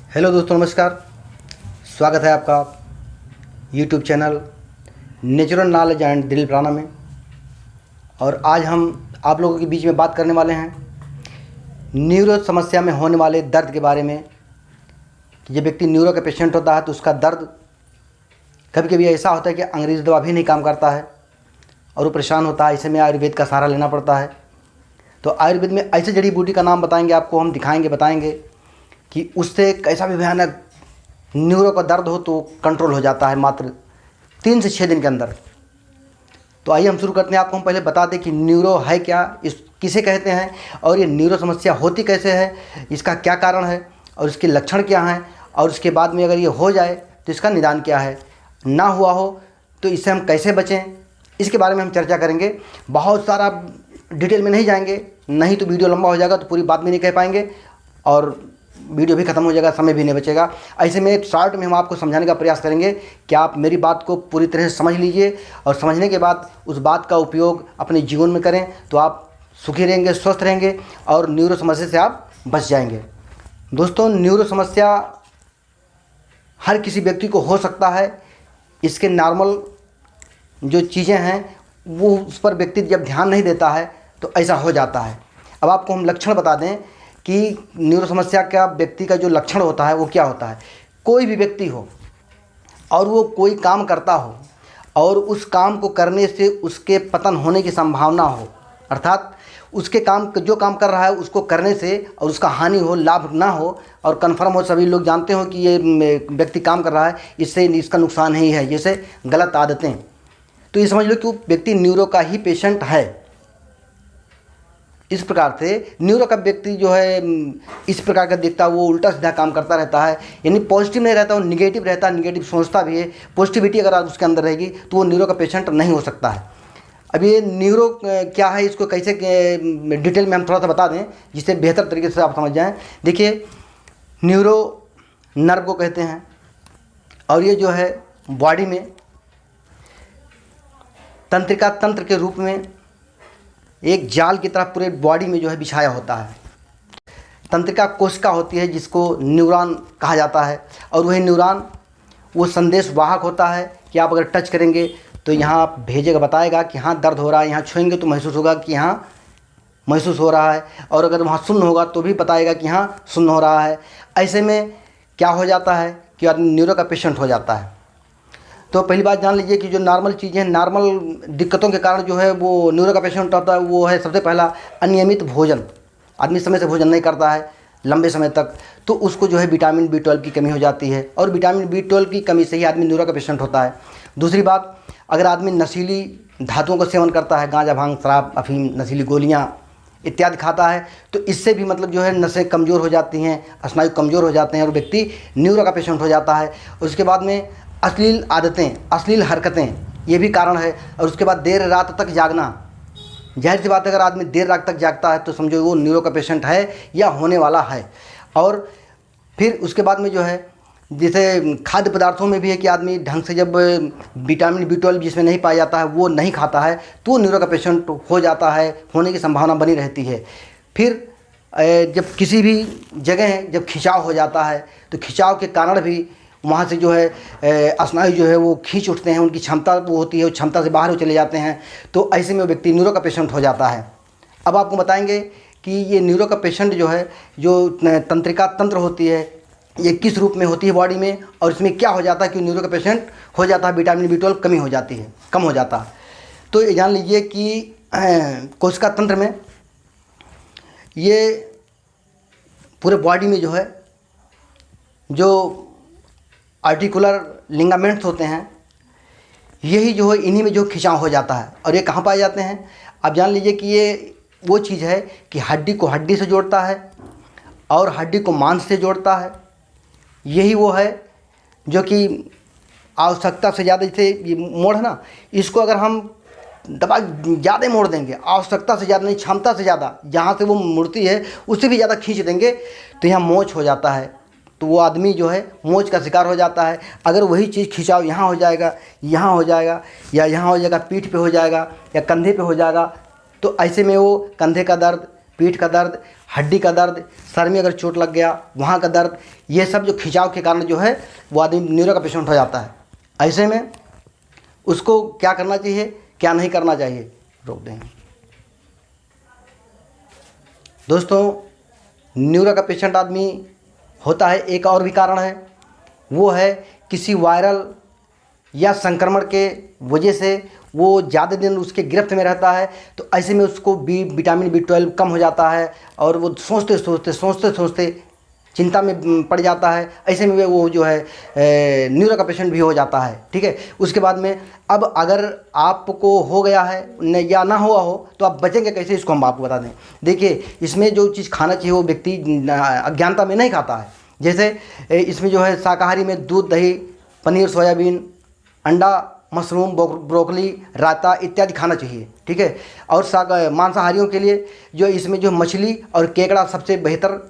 Hello दोस्तों, नमस्कार। स्वागत है आपका YouTube channel natural knowledge and दिल प्राणा में। और आज हम आप लोगों के बीच में बात करने वाले हैं न्यूरो समस्या में होने वाले दर्द के बारे में। कि जब व्यक्ति न्यूरो का पेशेंट होता है तो उसका दर्द कभी कभी ऐसा होता है कि अंग्रेज़ी दवा भी नहीं काम करता है और वो परेशान होता है। ऐसे में आयुर्वेद का सहारा लेना पड़ता है। तो आयुर्वेद में ऐसे जड़ी बूटी का नाम बताएंगे आपको, हम दिखाएंगे, बताएंगे कि उससे कैसा भी भयानक न्यूरो का दर्द हो तो कंट्रोल हो जाता है मात्र 3 से 6 दिन के अंदर। तो आइए हम शुरू करते हैं। आपको हम पहले बता दें कि न्यूरो है क्या, इस किसे कहते हैं और ये न्यूरो समस्या होती कैसे है, इसका क्या कारण है और इसके लक्षण क्या हैं, और उसके बाद में अगर ये हो जाए तो इसका निदान क्या है, ना हुआ हो तो इससे हम कैसे बचें, इसके बारे में हम चर्चा करेंगे। बहुत सारा डिटेल में नहीं जाएंगे, नहीं तो वीडियो लंबा हो जाएगा तो पूरी बात भी नहीं कह पाएंगे और वीडियो भी ख़त्म हो जाएगा, समय भी नहीं बचेगा। ऐसे में एक शॉर्ट में हम आपको समझाने का प्रयास करेंगे कि आप मेरी बात को पूरी तरह से समझ लीजिए और समझने के बाद उस बात का उपयोग अपने जीवन में करें तो आप सुखी रहेंगे, स्वस्थ रहेंगे और न्यूरो समस्या से आप बच जाएंगे। दोस्तों, न्यूरो समस्या हर किसी व्यक्ति को हो सकता है। इसके नॉर्मल जो चीज़ें हैं वो उस पर व्यक्ति जब ध्यान नहीं देता है तो ऐसा हो जाता है। अब आपको हम लक्षण बता दें कि न्यूरो समस्या का व्यक्ति का जो लक्षण होता है वो क्या होता है। कोई भी व्यक्ति हो और वो कोई काम करता हो और उस काम को करने से उसके पतन होने की संभावना हो, अर्थात उसके काम जो काम कर रहा है उसको करने से और उसका हानि हो, लाभ ना हो और कन्फर्म हो, सभी लोग जानते हो कि ये व्यक्ति काम कर रहा है, इससे इसका नुकसान ही है, जैसे गलत आदतें। तो ये समझ लो कि वो व्यक्ति न्यूरो का ही पेशेंट है। इस प्रकार से न्यूरो का व्यक्ति जो है इस प्रकार का दिखता है, वो उल्टा सीधा काम करता रहता है, यानी पॉजिटिव नहीं रहता, वो निगेटिव रहता है, निगेटिव सोचता भी है। पॉजिटिविटी अगर उसके अंदर रहेगी तो वो न्यूरो का पेशेंट नहीं हो सकता है। अब ये न्यूरो क्या है, इसको कैसे डिटेल में हम थोड़ा सा बता दें जिससे बेहतर तरीके से आप समझ जाएँ। देखिए, न्यूरो नर्व को कहते हैं और ये जो है बॉडी में तंत्रिका तंत्र के रूप में एक जाल की तरह पूरे बॉडी में जो है बिछाया होता है। तंत्रिका कोशिका होती है जिसको न्यूरॉन कहा जाता है और वही न्यूरॉन वो संदेश वाहक होता है कि आप अगर टच करेंगे तो यहाँ भेजेगा, बताएगा कि हाँ दर्द हो रहा है, यहाँ छुएंगे तो महसूस होगा कि यहाँ महसूस हो रहा है, और अगर वहाँ सुन्न होगा तो भी बताएगा कि हाँ सुन्न हो रहा है। ऐसे में क्या हो जाता है कि आदमी न्यूरो का पेशेंट हो जाता है। तो पहली बात जान लीजिए कि जो नॉर्मल चीज़ें, नॉर्मल दिक्कतों के कारण जो है वो न्यूरो का पेशेंट होता है, वो है सबसे पहला अनियमित भोजन। आदमी समय से भोजन नहीं करता है लंबे समय तक तो उसको जो है विटामिन B12 की कमी हो जाती है और विटामिन B12 की कमी से ही आदमी न्यूरो का पेशेंट होता है। दूसरी बात, अगर आदमी नशीली धातुओं का सेवन करता है, गांजा, भांग, शराब, अफीम, नशीली गोलियाँ इत्यादि खाता है तो इससे भी मतलब जो है नसें कमज़ोर हो जाती हैं, स्नायु कमज़ोर हो जाते हैं और व्यक्ति न्यूरो का पेशेंट हो जाता है। उसके बाद में अश्लील आदतें, अश्लील हरकतें, ये भी कारण है। और उसके बाद देर रात तक जागना, जाहिर सी बात है अगर आदमी देर रात तक जागता है तो समझो वो न्यूरो का पेशेंट है या होने वाला है। और फिर उसके बाद में जो है जैसे खाद्य पदार्थों में भी है कि आदमी ढंग से जब विटामिन B12 जिसमें नहीं पाया जाता है वो नहीं खाता है तो न्यूरो का पेशेंट हो जाता है, होने की संभावना बनी रहती है। फिर जब किसी भी जगह जब खिंचाव हो जाता है तो खिंचाव के कारण भी वहाँ से जो है स्नायु जो है वो खींच उठते हैं, उनकी क्षमता वो होती है, उस क्षमता से बाहर वो चले जाते हैं। तो ऐसे में वो व्यक्ति न्यूरो का पेशेंट हो जाता है। अब आपको बताएंगे कि ये न्यूरो का पेशेंट जो है, जो तंत्रिका तंत्र होती है, ये किस रूप में होती है बॉडी में और इसमें क्या हो जाता है कि न्यूरो का पेशेंट हो जाता है, विटामिन B12 कमी हो जाती है, कम हो जाता है। तो ये जान लीजिए कि कोशिका तंत्र में ये पूरे बॉडी में जो है जो आर्टिकुलर लिगामेंट्स होते हैं, यही जो है इन्हीं में जो खिंचाव हो जाता है। और ये कहाँ पाए जाते हैं, आप जान लीजिए कि ये वो चीज़ है कि हड्डी को हड्डी से जोड़ता है और हड्डी को मांस से जोड़ता है। यही वो है जो कि आवश्यकता से ज़्यादा, जैसे ये मोड़ है ना, इसको अगर हम दबा ज़्यादा मोड़ देंगे, आवश्यकता से ज़्यादा नहीं, क्षमता से ज़्यादा, जहाँ से वो मुड़ती है उससे भी ज़्यादा खींच देंगे तो यहाँ मोच हो जाता है। तो वो आदमी जो है मोच का शिकार हो जाता है। अगर वही चीज़ खिंचाव यहाँ हो जाएगा, यहाँ हो जाएगा, या यहाँ हो जाएगा, पीठ पे हो जाएगा या कंधे पे हो जाएगा, तो ऐसे में वो कंधे का दर्द, पीठ का दर्द, हड्डी का दर्द, सर में अगर चोट लग गया वहाँ का दर्द, ये सब जो खिंचाव के कारण जो है वो आदमी न्यूरो का पेशेंट हो जाता है। ऐसे में उसको क्या करना चाहिए, क्या नहीं करना चाहिए, रोक देंगे। दोस्तों, न्यूरो का पेशेंट आदमी होता है, एक और भी कारण है, वो है किसी वायरल या संक्रमण के वजह से वो ज़्यादा दिन उसके गिरफ्त में रहता है, तो ऐसे में उसको विटामिन B12 कम हो जाता है और वो सोचते सोचते चिंता में पड़ जाता है। ऐसे में वो जो है न्यूरो का पेशेंट भी हो जाता है। ठीक है। उसके बाद में अब अगर आपको हो गया है या ना हुआ हो तो आप बचेंगे कैसे, इसको हम आपको बता दें। देखिए, इसमें जो चीज़ खाना चाहिए वो व्यक्ति अज्ञानता में नहीं खाता है। जैसे इसमें जो है शाकाहारी में दूध, दही, पनीर, सोयाबीन, अंडा, मशरूम, ब्रोकली, रायता इत्यादि खाना चाहिए। ठीक है। और मांसाहारियों के लिए जो इसमें जो मछली और केकड़ा सबसे बेहतर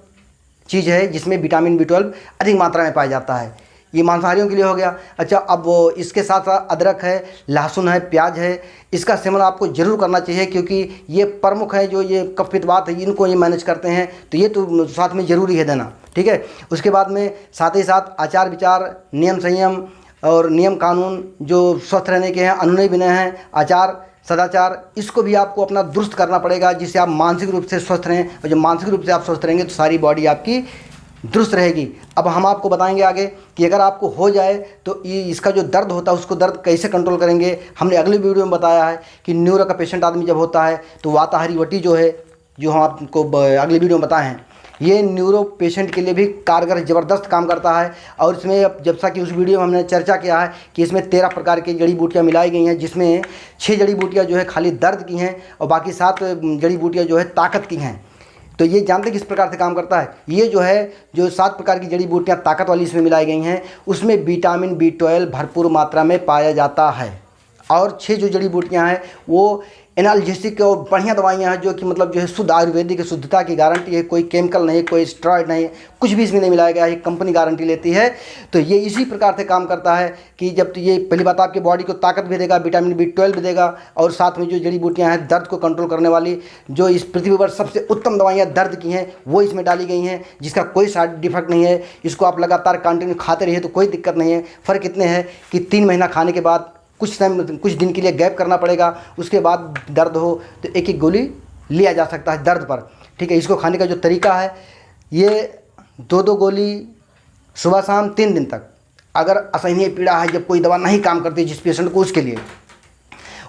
चीज़ है, जिसमें विटामिन B12 अधिक मात्रा में पाया जाता है। ये मांसाहारियों के लिए हो गया। अच्छा, अब इसके साथ साथ अदरक है, लहसुन है, प्याज है, इसका सेवन आपको ज़रूर करना चाहिए, क्योंकि ये प्रमुख है जो ये कफ पित्त वात है, इनको ये मैनेज करते हैं, तो ये तो साथ में ज़रूरी है देना। ठीक है। उसके बाद में साथ ही साथ आचार विचार, नियम संयम और नियम कानून जो स्वस्थ रहने के हैं, अनुनय विनय हैं, आचार सदाचार, इसको भी आपको अपना दुरुस्त करना पड़ेगा, जिससे आप मानसिक रूप से स्वस्थ रहें। और जब मानसिक रूप से आप स्वस्थ रहेंगे तो सारी बॉडी आपकी दुरुस्त रहेगी। अब हम आपको बताएंगे आगे कि अगर आपको हो जाए तो ये इसका जो दर्द होता है उसको दर्द कैसे कंट्रोल करेंगे। हमने अगले वीडियो में बताया है कि न्यूरो का पेशेंट आदमी जब होता है तो वाताहारी वटी जो है, जो हम आपको अगले वीडियो में बताए हैं, ये न्यूरो पेशेंट के लिए भी कारगर ज़बरदस्त काम करता है। और इसमें अब जैसा कि उस वीडियो में हमने चर्चा किया है कि इसमें 13 प्रकार की जड़ी बूटियाँ मिलाई गई हैं, जिसमें 6 जड़ी बूटियाँ जो है खाली दर्द की हैं और बाकी 7 जड़ी बूटियाँ जो है ताकत की हैं। तो ये जानते किस प्रकार से काम करता है। ये जो है जो 7 प्रकार की जड़ी बूटियाँ ताकत वाली इसमें मिलाई गई हैं, उसमें विटामिन B12 भरपूर मात्रा में पाया जाता है। और 6 जो जड़ी बूटियाँ हैं वो एनाल्जेसिक और बढ़िया दवाइयाँ हैं, जो कि मतलब जो है शुद्ध आयुर्वेदिक शुद्धता की गारंटी है। कोई केमिकल नहीं, कोई स्टेरॉइड नहीं, कुछ भी इसमें नहीं मिलाया गया है, कंपनी गारंटी लेती है। तो ये इसी प्रकार से काम करता है कि जब तो ये पहली बात आपकी बॉडी को ताकत भी देगा, विटामिन B12 भी देगा, और साथ में जो जड़ी बूटियाँ हैं दर्द को कंट्रोल करने वाली, जो इस पृथ्वी पर सबसे उत्तम दवाइयाँ दर्द की हैं वो इसमें डाली गई हैं, जिसका कोई साइड इफेक्ट नहीं है। इसको आप लगातार कंटिन्यू खाते रहिए तो कोई दिक्कत नहीं है। फ़र्क इतने है कि 3 महीना खाने के बाद कुछ दिन के लिए गैप करना पड़ेगा, उसके बाद दर्द हो तो एक गोली लिया जा सकता है दर्द पर। ठीक है। इसको खाने का जो तरीका है, ये 2-2 गोली सुबह शाम 3 दिन तक। अगर असहनीय पीड़ा है, जब कोई दवा नहीं काम करती जिस पेशेंट को, उसके लिए,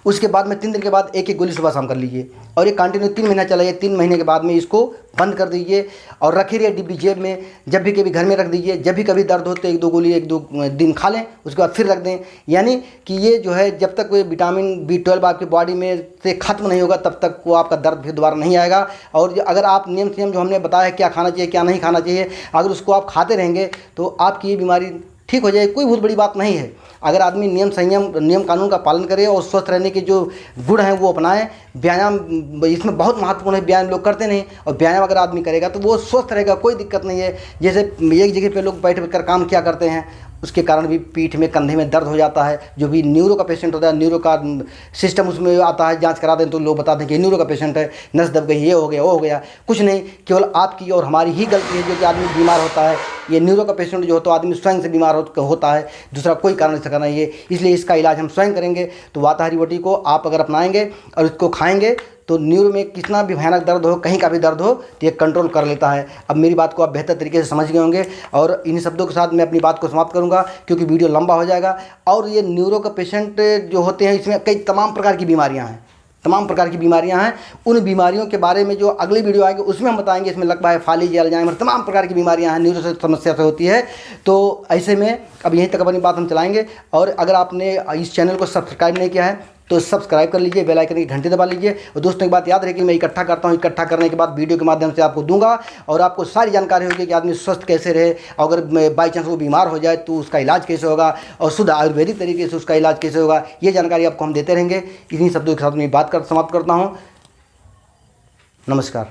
उसके बाद में 3 दिन के बाद एक गोली सुबह शाम कर लीजिए और ये कंटिन्यू 3 महीना चलाइए। 3 महीने के बाद में इसको बंद कर दीजिए और रखिए रहिए डिब्बी जेब में। जब भी कभी घर में रख दीजिए, जब भी कभी दर्द हो तो 1-2 गोली 1-2 दिन खा लें, उसके बाद फिर रख दें। यानी कि ये जो है जब तक कोई विटामिन B12 आपकी बॉडी में से ख़त्म नहीं होगा तब तक वो आपका दर्द फिर दोबारा नहीं आएगा। और अगर आप नियम संयम जो हमने बताया क्या खाना चाहिए क्या नहीं खाना चाहिए, अगर उसको आप खाते रहेंगे तो आपकी ये बीमारी ठीक हो जाए। कोई बहुत बड़ी बात नहीं है। अगर आदमी नियम संयम नियम कानून का पालन करे और स्वस्थ रहने के जो गुण हैं वो अपनाएं। व्यायाम इसमें बहुत महत्वपूर्ण है। व्यायाम लोग करते नहीं, और व्यायाम अगर आदमी करेगा तो वो स्वस्थ रहेगा, कोई दिक्कत नहीं है। जैसे एक जगह पे लोग बैठ कर काम क्या करते हैं, उसके कारण भी पीठ में कंधे में दर्द हो जाता है। जो भी न्यूरो का पेशेंट होता है, न्यूरो का सिस्टम उसमें आता है, जांच करा दें तो लोग बताते हैं कि न्यूरो का पेशेंट है, नस दब गई, ये हो गया वो हो गया। कुछ नहीं, केवल आपकी और हमारी ही गलती है जो कि आदमी बीमार होता है। ये न्यूरो का पेशेंट जो होता है आदमी स्वयं से बीमार होता है, दूसरा कोई कारण इसका नहीं है। इसलिए इसका इलाज हम स्वयं करेंगे। तो वाताहारी वटी को आप अगर अपनाएंगे और इसको खाएंगे तो न्यूरो में कितना भी भयानक दर्द हो, कहीं का भी दर्द हो, तो ये कंट्रोल कर लेता है। अब मेरी बात को आप बेहतर तरीके से समझ गए होंगे और इन्हीं शब्दों के साथ मैं अपनी बात को समाप्त करूंगा, क्योंकि वीडियो लंबा हो जाएगा। और ये न्यूरो का पेशेंट जो होते हैं इसमें कई तमाम प्रकार की बीमारियां हैं, तमाम प्रकार की बीमारियां हैं। उन बीमारियों के बारे में जो अगले वीडियो आएंगे उसमें हम बताएंगे। इसमें लगभग फालिज, अल्जाइमर, तमाम प्रकार की बीमारियां हैं, न्यूरो से समस्या से होती है। तो ऐसे में अब यहीं तक अपनी बात हम चलाएंगे। और अगर आपने इस चैनल को सब्सक्राइब नहीं किया है तो सब्सक्राइब कर लीजिए, बेल आइकन की घंटी दबा लीजिए। और दोस्तों एक बात याद रखिए, मैं इकट्ठा करता हूँ, इकट्ठा करने के बाद वीडियो के माध्यम से आपको दूंगा और आपको सारी जानकारी होगी कि आदमी स्वस्थ कैसे रहे। अगर बाई चांस वो बीमार हो जाए तो उसका इलाज कैसे होगा और शुद्ध आयुर्वेदिक तरीके से उसका इलाज कैसे होगा, ये जानकारी आपको हम देते रहेंगे। इन्हीं शब्दों के साथ मैं बात समाप्त करता हूँ। नमस्कार।